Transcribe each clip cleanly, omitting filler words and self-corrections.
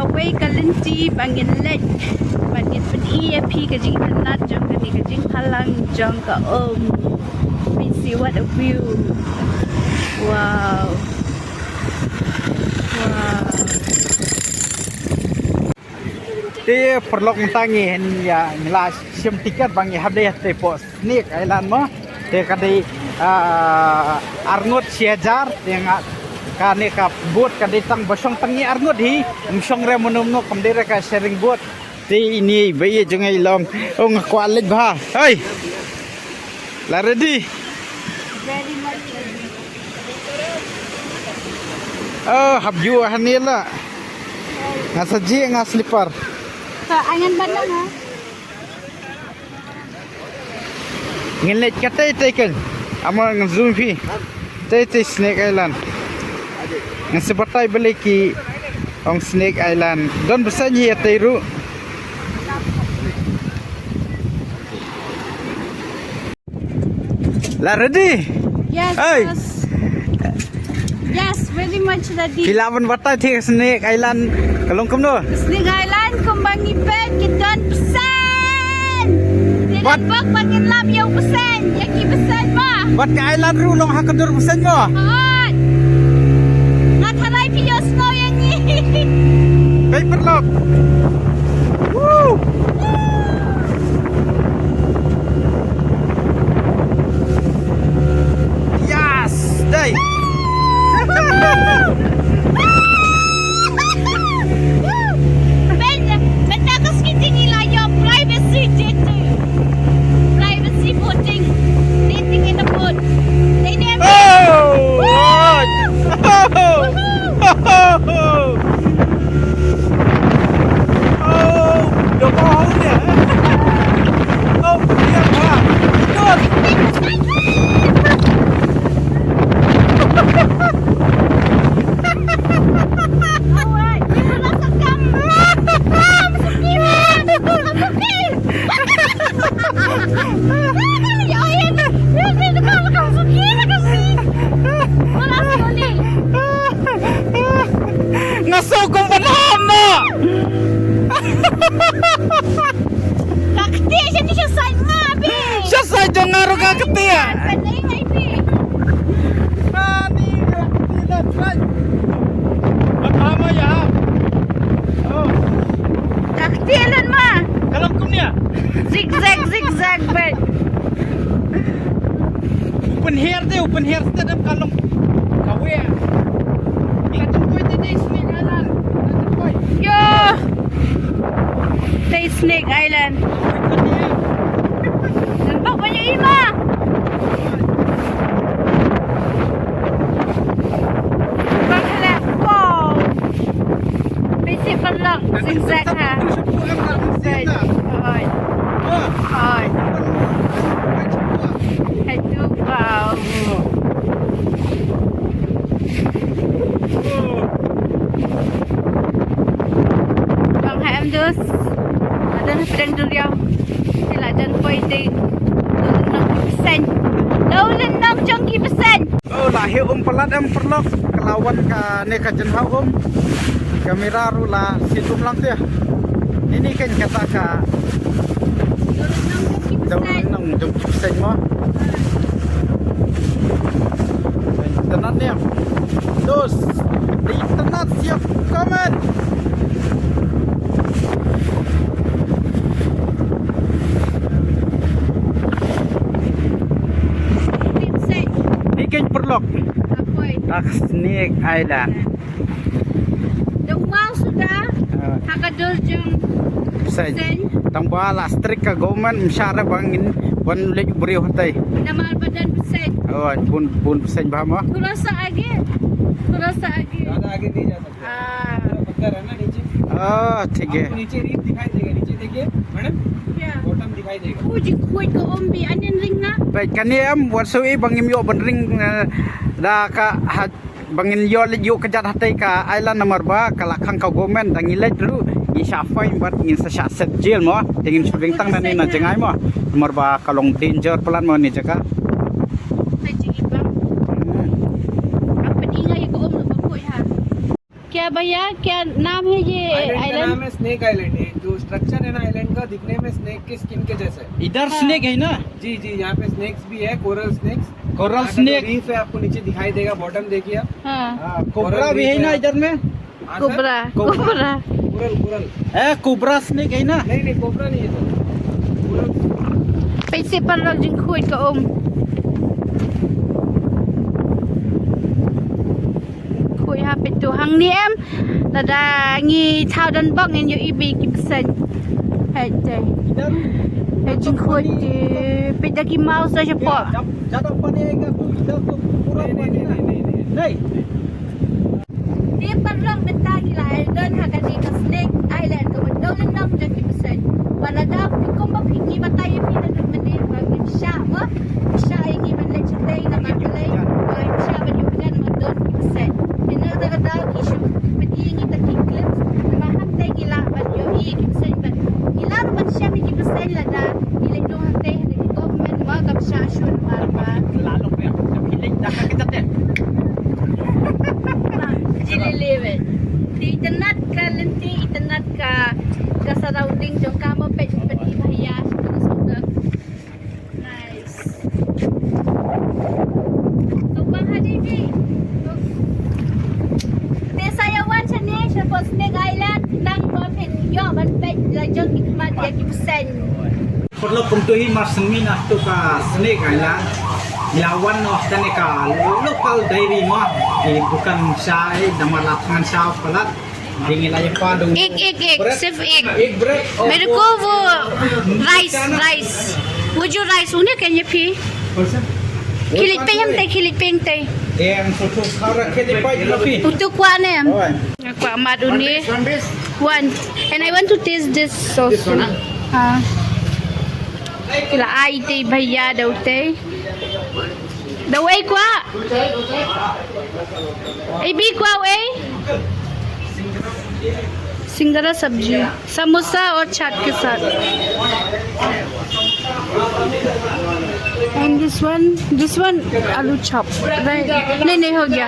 away kalinti bangin lek bangin pen EAP kajing tanat jong kani kajing halang jong ka we see what a view. Wow. Dia perlok tangi ya nila sim tiket bangi habde te pos Snake Island mo te kadai arngot siajar yang kane ka boat kadai tang basong tangi arngot hi msong re monumno kamdere ka sharing boat te ini bayi jungai long ngakwalit ba hey la ready Very much ready. habju hanila ngasaji ngaslipar Angan ba lang ha? Ngelet katay taken ama ng zoom fi tay Snake Island ng sebatay balik ki ang Snake Island don besan hi atayru la ready Yes. Hey. Yes, very much ready. kilaban batay thi Snake Island kalong kamno Snake Island kumbang ipet kitan pesan. What? Tidak bak bangin lam yang pesan. Yaki pesan mah. bat ka island ru long hakadur besan mo Hot. Ngataray piyo snow yang ni. paper lock woo yes day Bentakas kita nila yung privacy dito. Privacy voting. Dating in the boat. They never. Ngasugong panahon mo! Kakti, siya di siya side nga, be. Siya sa dyan nga ro kakati ah! Panay nga, be. Nani kakati that's right! Matama ya! Oh, Kakti, alam ma. kalangkom niya! Zigzag, zigzag, bet. Open hair stadium kalong kawe ah! Ilatong ko ito na Snake Island! Ilatong ko Yo! Sa Snake Island. Nandok pa niya, Ima. Bakla. Wow! Basic pa lang. Zigzag ha. Good. Good. Good. Ito, wow. Bang Ham dus. Ada na pedang duriaw. Sila dyan po ito. Daulan ng chongki pesan. Oh, lahi pelat perlok kelawan ka ne ka jenhau kamera rula situm lang tu ya. Ini kan kata ka Daulan ng chongki pesan. daun nang jom pesan mo. Tenan dia. Dos. Di tenan siap komen. Pesan. Ikan perlok Apoy. tak Snake Island. Umau sudah. Hakador jeng Pesan. pesan. Tambah lastrik ka government msyara bangin wan lek beri hotai. Nama badan pesan. Oh, pun pesan bahama. Kurasa agi. Kurasa agi. ज़्यादा आगे नहीं जा सकते Ah. पत्थर है ना नीचे Oh, ठीक है. आपको नीचे रीफ दिखाई देगा नीचे देखिए मैडम Ya. बॉटम दिखाई देगा Uji kuit ke ombi anin ring na. Baik kan ya wasui bangim yo benring da ka bangin yo le yo kejat hatai ka island nomor ba kala kang ka gomen dang ilaj dulu i syafai bat ngin sa set jail mo tingin syuting tang dan na jengai mo nomor ba kalong danger pelan mo ni jaga Haji ibang. Apa ni ngai ko om na bakoy ha. क्या भैया क्या नाम है ये आइलैंड का आइलैंड? नाम है snake island है। जो स्ट्रक्चर है ना आइलैंड का, दिखने में स्नेक के स्किन के जैसा है। इधर स्नेक है ना जी जी, यहाँ पे स्नेक्स भी है, coral snakes. Coral snake reef है, आपको नीचे दिखाई देगा, बॉटम देखिए आप। हाँ कोबरा भी है ना इधर में हाँ, sir? Cobra cobra coral coral cobra snake है ना नहीं नहीं, कोबरा नहीं है सर, कोरल। ไปสิปันเราจึงคุยกับอมคุยฮะเป็นตัวหังเนียมระดางีเท้าดันบอกเงินอยู่อีบีกิบเซนเฮ้ยเจ इधर เฮ้ยจึงคุยจีเป็นตะกี้เมาส์โดยเฉพาะ जब ज्यादा पानी आएगा तो इधर तो पूरा नहीं पानी नहीं नहीं नहीं नहीं। नहीं นี่ปันเรื่องเป็นตากีฬาเดินหากันดีกับสเน็กไอแลนด์กับวันเดินนั่งจะกิบเซนวันระดับพี่ก็มาพิงีมาไต่พี่นั่นมันนี่ว่ามันชาเมื่อชาอย่างนี้มันเล็กชัดเลยนะมันเลยชามันอยู่กันมันเดินกิบเซนเห็นแล้วระดับที่ชูมันยิ่งตะกี้คลิปมาหันเตกีฬามันอยู่อีกิบเซนแบบกีฬามันชามีกิบเซนละนะอีเล็กดูหันเตหันที่ก็มันว่ากับชาชวนมา lalu ya pilih dah kita deh Jililiwin. Di internet ka lenti internet ka surrounding jong ka mo pet bahaya sudah. Nice. So bang hadibi. Te sayawan sini siapa Snake Island nang mo pen yo man pet la jong ikmat ya kipsen. perlu puntuhi mas semina tu ka snake island lawan noh taneka local dairy mah bukan syai nama lapangan syau pelat dingin aja padung Ik sif ik. egg bread Meru ko wo rice. Would you rice unik kanya pi? Kilit pa yung tay, kilit pa yung tay. yang susu kara kedi pai lebih Untuk kuah ni. oh Aku amat uni. One. And I want to taste this sauce. हाँ. Kila ai tay भैया दौते. Dawai kuah. Ibi kuah wei. Singra सब्जी समोसा और चाट के साथ and this one आलू चॉप नहीं हो गया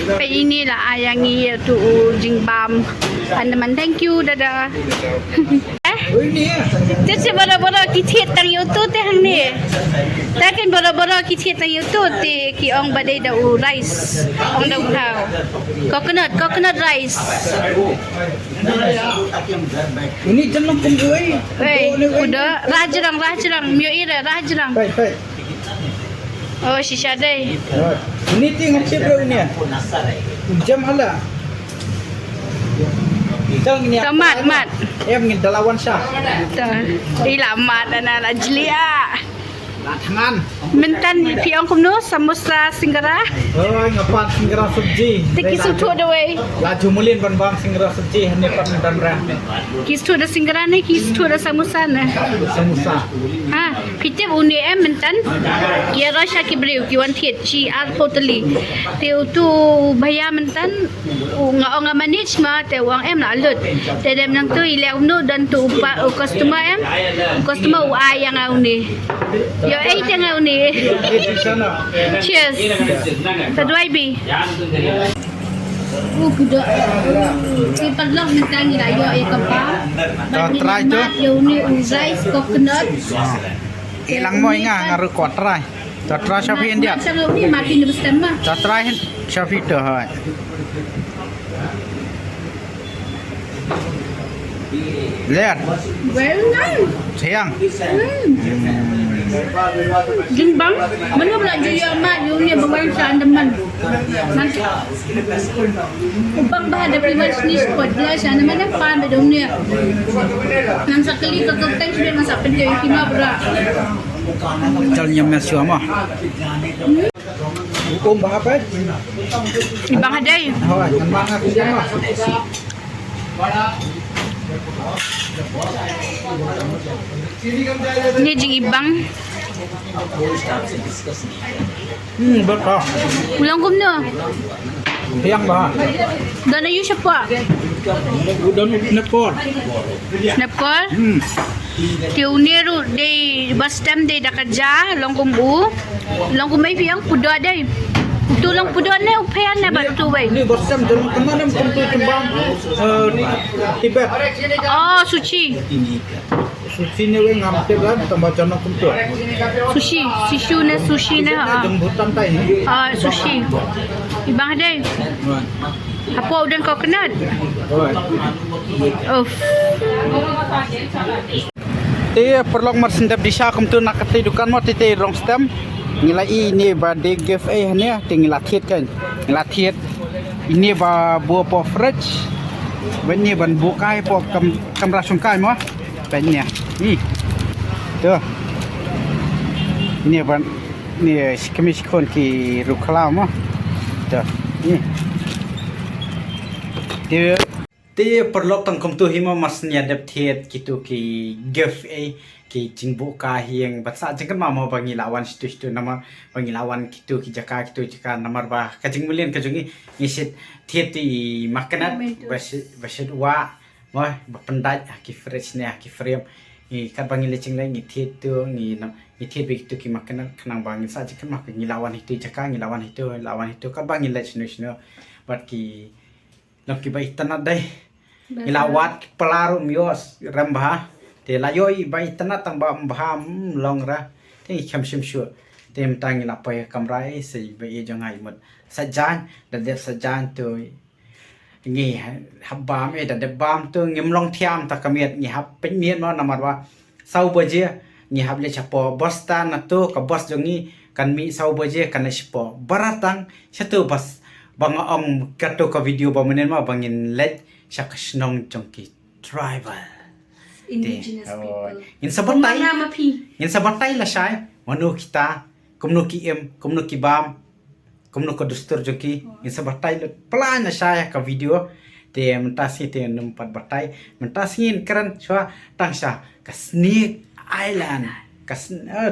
पे ini lah ayang tu jingbam teman thank you dada oh ini ya Jadi boro-boro kita tang YouTube teh hang ni. Takin boro-boro kita tang YouTube teh ki ong badai dau rice. Ong dau tau. Coconut rice. ini jeneng penggai Wei, udah rajrang mio ira rajrang. pai pai Oh, shisha dai. ini tinggal siapa ini ya jam hala Tomat, mat. em ngin dalawan syah Ila mat ana la jlia. tangan Mentan pi ong kumno samosa singgara. oh ngapan singgara sabji Teki sutu ada wei. laju mulin ban singgara sabji hanya pan dan rah Kisu ada singgara ni, kisu ada samosa na. samosa Ha, kita uni mentan. Kia rasa ki beriu ki wan thiet chi al totally. Teu tu bhaiya mentan nga manage ma te wang em la lut. Te dem nang tu ile umno dan tu pa customer em. Customer u ayang uni. Yo ai teng uni. di sana Cheers. Tadwai bi. Kuda. Si padlok mentan ni rayo ai kapa. try tu. Yo ni rice coconut. ilang mo nga ngaru kotrai try Shopee India Macam ni makin besar mah. try Shopee tu hai lihat Very nice. sayang Jing bang, mana pula jual amat dunia bermain sandaman. Nanti bang bah ada primer sini spot lah sana mana pan pada dunia. Nan sekali ke kentang sudah masak penjai kima berak. Calnya masih mah hukum apa Ibang hadai. hai kan mana dia mah Ni jing ibang. betul Ulang kum no. yang bah Dan ayu siapa? udah nepot Nepal. Tiu niru de bus stand de dah kerja long kum bu. Long kum mai piang puda dai. Tulang pudon ni upian na ba tu wei? Ni bosam dalam kemana kum tu cembang Tibet. Oh, sushi. Sushi ni we ngam Tibet tambah jono kum tu. Sushi. Sushi na. Jembutan tai ni. Sushi. Ibang deh. Apa udang coconut? Uff. Te perlok mar sendap di sya kum tu nak kati dukan mo te rong stem. Ngilai ini ba de give ni tinggal thiet kan. Ngilai ini ba buah po fridge. Ini ban bukai po kamera sungkai mo. Banyak. Ni. Tu. Ini ban ni kami sikon ki rukla mo. Tu. Ni. Te perlok tang kum tu hima masnya dap thiet kitu ki give ki jingbu ka hiang batsa jengkan mama bangi lawan situ nama bangi lawan kitu ki jaka namar bah kajing mulien kajungi ngisit thieti makanat basit wa wah bapendai ki fresh ne ki frame ni kat bangi lecing lai ngi thiet tu ngi thiet bi kitu ki makanat kanang bangi sa jengkan mak ngi lawan itu jaka ngi lawan itu kat bangi lech no bat ki lok ki bai tanat dai ilawat pelarum yos rambah te layoi bai tanat tang ba mbam long ra te kham sim shu tem tang ila pa kamrai sei bai jangai mut sajan da de sajan tu ngi habam da de bam tu ngim long thiam ta kamiet ngi hab pen mien ma namar wa sau baje ngi hab le chapo bostan na tu ka bos jongi kan mi sau baje kan sipo baratang satu bas bang om kato ka video ba menen ma bangin let shakashnong jongki tribal Indigenous people. In sabatay. Mga mapi. In sabatay la siya. Manu kita. Kumno ki em. Kumno ki bam. Kumno ka dustur joki. In sabatay. Pelan na siya ka video. Te mentasi te numpat batay. Mentasi keren siya. Tang siya. Ka Snake Island.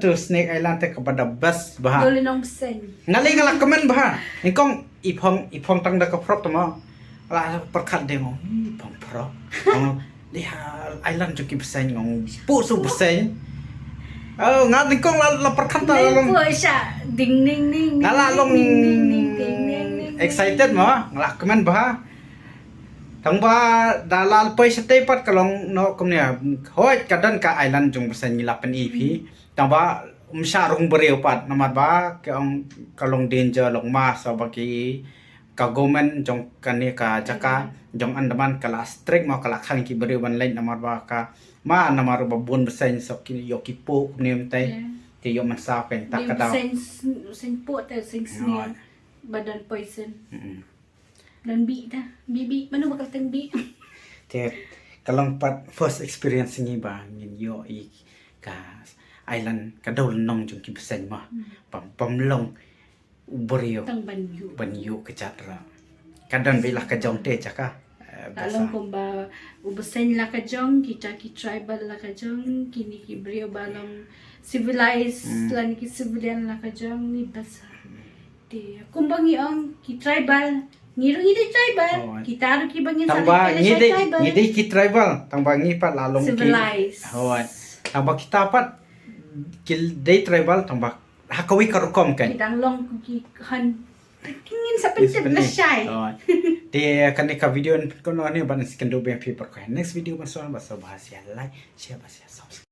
To Snake Island te kepada bus baha. Dolinong sen. Ngalay nga komen baha. Ingkong ipong tang da ka prop tamo. Ala perkat demo. Ipong prop. Lihat island joki besar ngong pusu besar. Oh ngat ningkong la perkata long. Ningko siya ding ding ding. Ngala long ding. excited mo ngalak kemen bah. Tang ba dalal poi setepat kalong no kumnya. Hoi kadan ka island jong besar ngilapan EP. Tang ba umsarung bereu pat namar ba kalong danger long mas bagi kagomen jong kani ka jaka jong Andaman kala strik mau kala khang ki beri ban lain namar ba ka ma namar ba bun besen sok ki yoki po nem tai ti yo man sa pen tak ka daw Sen po ta sen snail. Badan poison. Dan bi dah. Bibi mana bakal teng bi. te kalong pat first experience ni ba ngin yo I ka island ka daw nong jong ki besen ma pam long beriu Tang banyu. banyu ke jatra kadang bilah ke jong te jaka Alam ko ba ubasen la ka jong kita ki tribal la ka jong kini ki brio balang civilized lan ki civilian la ka jong ni basa. Di kumbangi ang ki tribal ngirong ide tribal kita ro ki bangin sa tamba ngide ki tribal tamba ngi pat lalong ki civilized. hawat tamba kita pat kil day tribal tamba hakawi karukom kan Kitang long ki han tingin sa pensip na siya. Di kanika video ko no ni ban sikendo be paper ko next video masuk bahasa bahasa like share bahasa subscribe